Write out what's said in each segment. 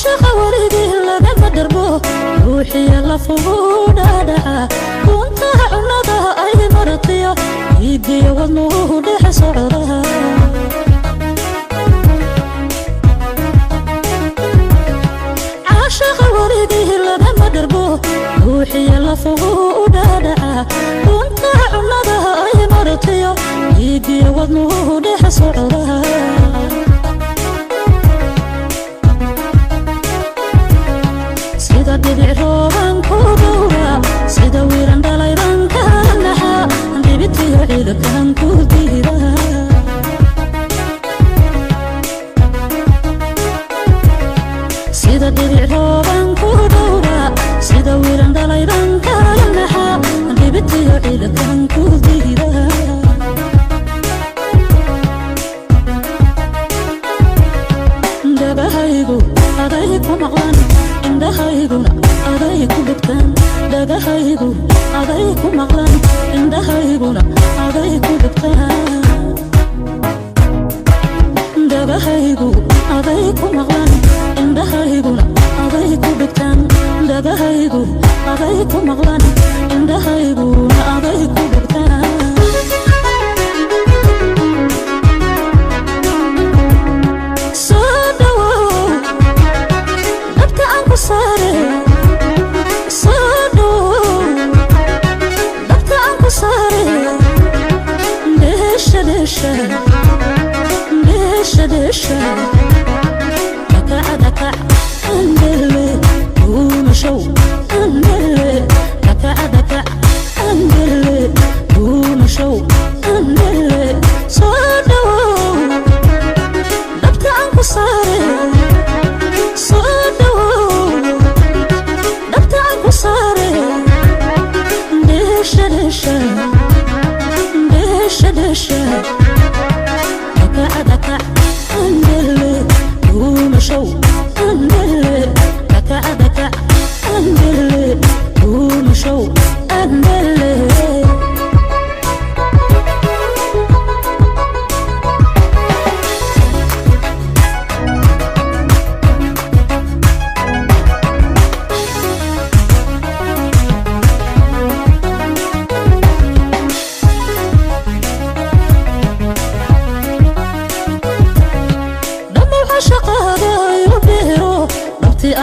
عاشق ولدي لما دربه روحي يلا فوقنا دعا كنت عنادها أي مرطية يدي وضنه دح صعرها عاشق ولدي لما دربه روحي يلا فوقنا دعا كنت عنادها أي مرطية يدي وضنه دح صعرها sida dhibic rooban ku dhowra sida wiiran dhalayban ka naxa dhibitiyo ciidakan ku diira sida dhibic rooban ku dhowra sida wiiran dhalayban ka naxa dhibitiyo ciidakan ku diira dabahaygu aday ku maqlan indhahayguna aday ku dhigtaan dhagahaygu aday ku maqlan indhahayguna aday ku dhigtaan dhagahaygu aday ku maqlan indhahayguna aday ku dhigtaan dhagahaygu aday ku maqlan indhahayguna aday ku dhigtaan دشة دكع دكع أندلي ومشو أندلي دكع دكع أندلي ومشو أندلي صادو دبت عنكو صاري صادو دبت عنكو صاري دشة دشة دشة دشة دكع دكع أندلي ومشو أندلي دكع دكع أندلي ومشو أندلي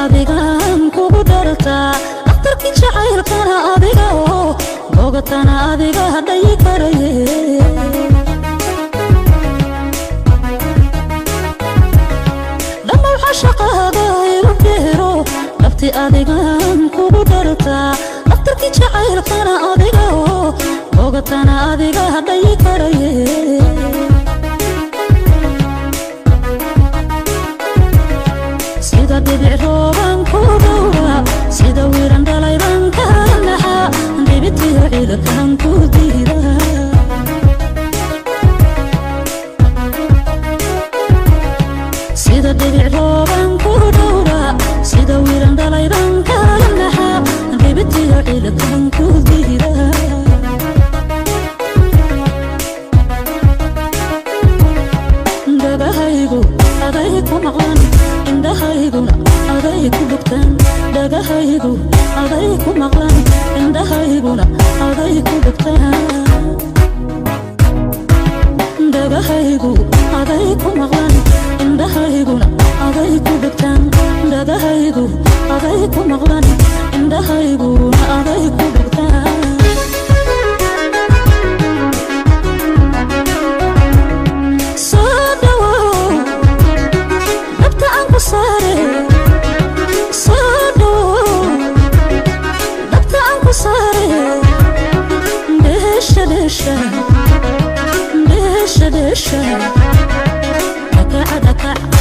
adigan kugu darta dhaqtarkii jacaylkana adiga oo bogatana adiga hadhay karaye dhamma waxa shaqada igu dheero dhabti adigan kugu darta dhaqtarkii jacaylkana adiga oo bogatana adiga hadhay karaye sida dhibic rooban ku dhowra sida wiiran dhalayban ka naxa dhibitiyo ciidakan ku diira sida dhibic rooban ku dhowra sida wiiran dhalayban ka naxa dhibitiyo ciidakan ku diira dhagahaygu aday ku maqlan indhahayguna aday ku dhigtaan dhagahaygu aday ku maqlan indhahayguna aday ku dhigtaan dhagahaygu aday ku maqlan indhahayguna aday ku dhigtaan dhagahaygu aday ku maqlan indhahayguna aday ku dhigtaan دشة دكع دكع